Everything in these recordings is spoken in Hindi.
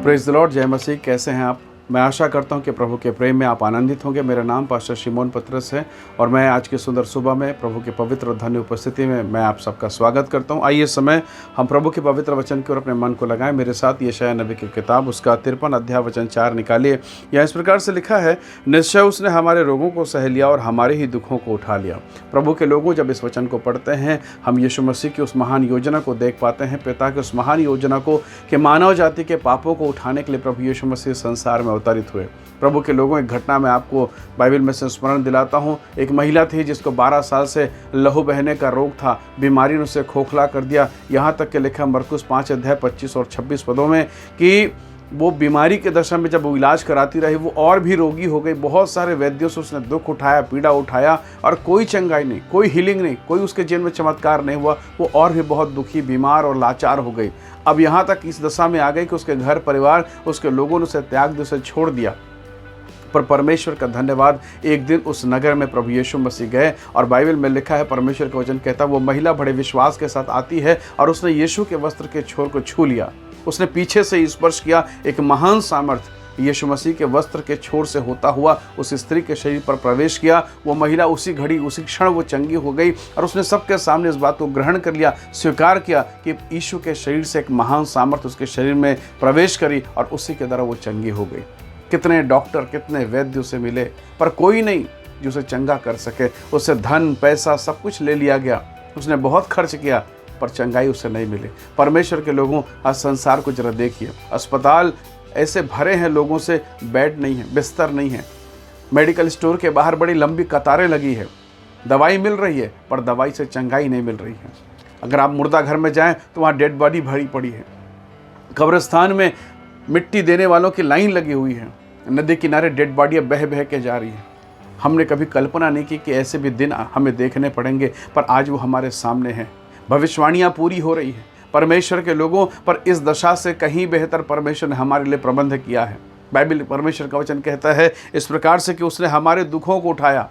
Praise the Lord. जय मसीह। कैसे हैं आप? मैं आशा करता हूं कि प्रभु के प्रेम में आप आनंदित होंगे। मेरा नाम पास्टर शिमोन पतरस है और मैं आज की सुंदर सुबह में प्रभु की पवित्र और धन्य उपस्थिति में मैं आप सबका स्वागत करता हूं। आइए समय हम प्रभु के पवित्र वचन की ओर अपने मन को लगाएं। मेरे साथ यशायाह नबी की किताब उसका 53 अध्याय वचन 4 निकालिए। यहाँ इस प्रकार से लिखा है, निश्चय उसने हमारे रोगों को सह लिया और हमारे ही दुखों को उठा लिया। प्रभु के लोगों जब इस वचन को पढ़ते हैं, हम यीशु मसीह की उस महान योजना को देख पाते हैं। पिता की उस महान योजना को कि मानव जाति के पापों को उठाने के लिए प्रभु यीशु मसीह संसार में अवतरित हुए। प्रभु के लोगों, एक घटना में आपको बाइबल में से स्मरण दिलाता हूँ। एक महिला थी जिसको 12 साल से लहू बहने का रोग था। बीमारी ने उसे खोखला कर दिया। यहाँ तक कि लिखा मरकुस 5 अध्याय 25 और 26 पदों में कि वो बीमारी के दशा में जब वो इलाज कराती रही, वो और भी रोगी हो गई। बहुत सारे वैद्यों से उसने दुख उठाया, पीड़ा उठाया और कोई चंगाई नहीं, कोई हीलिंग नहीं, कोई उसके जीवन में चमत्कार नहीं हुआ। वो और भी बहुत दुखी, बीमार और लाचार हो गई। अब यहाँ तक इस दशा में आ गई कि उसके घर परिवार, उसके लोगों ने उसे त्याग दिया, उसे छोड़ दिया। पर परमेश्वर का धन्यवाद, एक दिन उस नगर में प्रभु यीशु मसीह गए और बाइबल में लिखा है, परमेश्वर का वचन कहता है, वो महिला बड़े विश्वास के साथ आती है और उसने यीशु के वस्त्र के छोर को छू लिया। उसने पीछे से स्पर्श किया। एक महान सामर्थ्य यीशु मसीह के वस्त्र के छोर से होता हुआ उस स्त्री के शरीर पर प्रवेश किया। वो महिला उसी घड़ी, उसी क्षण वो चंगी हो गई और उसने सबके सामने इस बात को ग्रहण कर लिया, स्वीकार किया कि यीशु के शरीर से एक महान सामर्थ्य उसके शरीर में प्रवेश करी और उसी के द्वारा वो चंगी हो गई। कितने डॉक्टर, कितने वैद्य उसे मिले, पर कोई नहीं जो उसे चंगा कर सके। उससे धन, पैसा सब कुछ ले लिया गया। उसने बहुत खर्च किया पर चंगाई उसे नहीं मिली। परमेश्वर के लोगों, आज संसार को जरा देखिए। अस्पताल ऐसे भरे हैं लोगों से, बेड नहीं है, बिस्तर नहीं है। मेडिकल स्टोर के बाहर बड़ी लंबी कतारें लगी है। दवाई मिल रही है पर दवाई से चंगाई नहीं मिल रही है। अगर आप मुर्दा घर में जाएं तो वहाँ डेड बॉडी भरी पड़ी है। कब्रिस्तान में मिट्टी देने वालों की लाइन लगी हुई है। नदी किनारे डेड बॉडियाँ बह बह के जा रही हैं। हमने कभी कल्पना नहीं की कि ऐसे भी दिन हमें देखने पड़ेंगे, पर आज वो हमारे सामने हैं। भविष्यवाणियाँ पूरी हो रही हैं। परमेश्वर के लोगों, पर इस दशा से कहीं बेहतर परमेश्वर ने हमारे लिए प्रबंध किया है। बाइबल, परमेश्वर का वचन कहता है इस प्रकार से कि उसने हमारे दुखों को उठाया,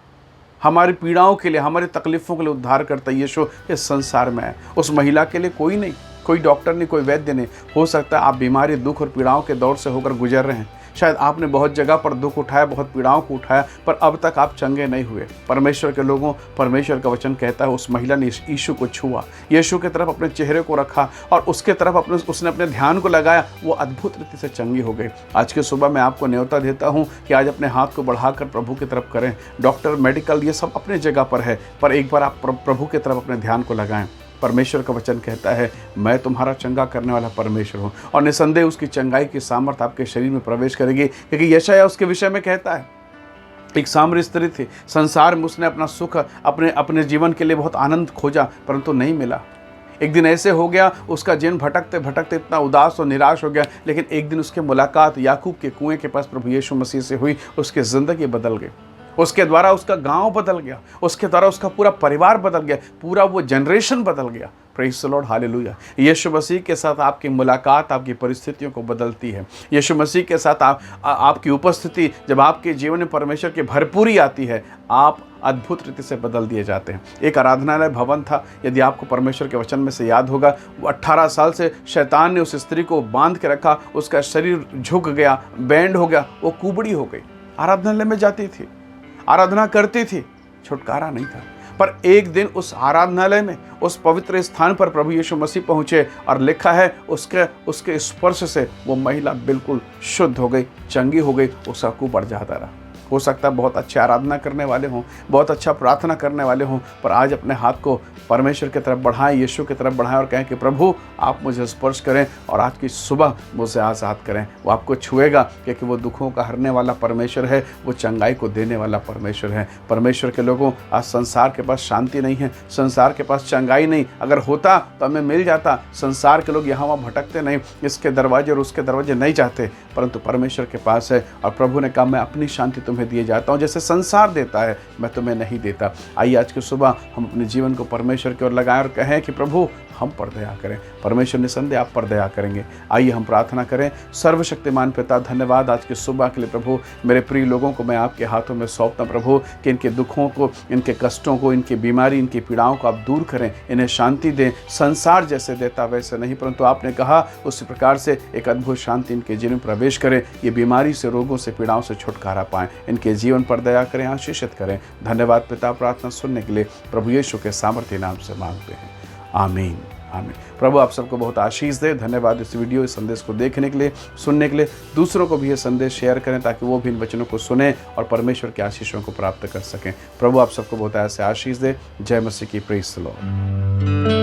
हमारी पीड़ाओं के लिए, हमारी तकलीफ़ों के लिए उद्धार करता यीशु इस संसार में है। उस महिला के लिए कोई नहीं, कोई डॉक्टर नहीं, कोई वैद्य नहीं। हो सकता है आप बीमारी, दुख और पीड़ाओं के दौर से होकर गुजर रहे हैं। शायद आपने बहुत जगह पर दुख उठाया, बहुत पीड़ाओं को उठाया, पर अब तक आप चंगे नहीं हुए। परमेश्वर के लोगों, परमेश्वर का वचन कहता है उस महिला ने यीशु को छुआ, यीशु की तरफ अपने चेहरे को रखा और उसके तरफ उसने अपने ध्यान को लगाया। वो अद्भुत रीति से चंगी हो गई। आज की सुबह मैं आपको न्योता देता हूँ कि आज अपने हाथ को बढ़ाकर प्रभु की तरफ करें। डॉक्टर, मेडिकल, ये सब अपने जगह पर है, पर एक बार आप प्रभु की तरफ अपने ध्यान को लगाएं। परमेश्वर का वचन कहता है, मैं तुम्हारा चंगा करने वाला परमेश्वर हूँ और निसंदेह उसकी चंगाई की सामर्थ्य आपके शरीर में प्रवेश करेगी। क्योंकि यशायाह उसके विषय में कहता है, एक सामरी स्त्री थी, संसार में उसने अपना सुख, अपने जीवन के लिए बहुत आनंद खोजा, परंतु नहीं मिला। एक दिन ऐसे हो गया, उसका जीवन भटकते भटकते इतना उदास और निराश हो गया। लेकिन एक दिन उसकी मुलाकात याकूब के कुएं के पास प्रभु यीशु मसीह से हुई। उसकी ज़िंदगी बदल गई। उसके द्वारा उसका गांव बदल गया, उसके द्वारा उसका पूरा परिवार बदल गया, पूरा वो जनरेशन बदल गया। Praise the lord, hallelujah. Yeshu Masih के साथ आपकी मुलाकात आपकी परिस्थितियों को बदलती है। यीशु मसीह के साथ आपकी उपस्थिति, जब आपके जीवन में परमेश्वर की भरपूरी आती है, आप अद्भुत रीति से बदल दिए जाते हैं। एक आराधनालय भवन था, यदि आपको परमेश्वर के वचन में से याद होगा, वो 18 साल से शैतान ने उस स्त्री को बांध के रखा। उसका शरीर झुक गया, बैंड हो गया, वो कुबड़ी हो गई। आराधनालय में जाती थी, आराधना करती थी, छुटकारा नहीं था। पर एक दिन उस आराधनालय में, उस पवित्र स्थान पर प्रभु यीशु मसीह पहुंचे और लिखा है उसके स्पर्श से वो महिला बिल्कुल शुद्ध हो गई, चंगी हो गई। उसका कुबड़ जाता रहा। हो सकता है बहुत अच्छे आराधना करने वाले हों, बहुत अच्छा प्रार्थना करने वाले हों, पर आज अपने हाथ को परमेश्वर की तरफ बढ़ाएं, यीशु की तरफ बढ़ाएं और कहें कि प्रभु आप मुझे स्पर्श करें और आज की सुबह मुझे आज़ाद करें। वो आपको छुएगा, क्योंकि वो दुखों का हरने वाला परमेश्वर है, वो चंगाई को देने वाला परमेश्वर है। परमेश्वर के लोगों, आज संसार के पास शांति नहीं है, संसार के पास चंगाई नहीं। अगर होता तो हमें मिल जाता। संसार के लोग यहाँ वहाँ भटकते नहीं, इसके दरवाजे और उसके दरवाजे नहीं जाते, परंतु परमेश्वर के पास है। और प्रभु ने कहा, मैं अपनी शांति तुम्हें दिए जाता हूँ, जैसे संसार देता है मैं तुम्हें नहीं देता। आइए आज की सुबह हम अपने जीवन को परमेश्वर की ओर लगाएं और कहें कि प्रभु हम पर दया करें। परमेश्वर निसंदेह आप पर दया करेंगे। आइए हम प्रार्थना करें। सर्वशक्तिमान पिता, धन्यवाद आज की सुबह के लिए प्रभु। मेरे प्रिय लोगों को मैं आपके हाथों में सौंपता प्रभु कि इनके दुखों को, इनके कष्टों को, इनकी बीमारी, इनकी पीड़ाओं को आप दूर करें, इन्हें शांति दें। संसार जैसे देता वैसे नहीं, परंतु आपने कहा उसी प्रकार से एक अद्भुत शांति इनके जीवन में प्रवेश करे। ये बीमारी से, रोगों से, पीड़ाओं से छुटकारा पाएं। इनके जीवन पर दया करें, आशीषित करें। धन्यवाद पिता, प्रार्थना सुनने के लिए प्रभु यीशु के सामर्थ्य नाम से मांगते हैं, आमीन आमीन। प्रभु आप सबको बहुत आशीष दे। धन्यवाद इस वीडियो, इस संदेश को देखने के लिए, सुनने के लिए। दूसरों को भी ये संदेश शेयर करें ताकि वो भी इन वचनों को सुने और परमेश्वर के आशीषों को प्राप्त कर सकें। प्रभु आप सबको बहुत ऐसे आशीष दे। जय मसीह की, प्रेज़ द लॉर्ड।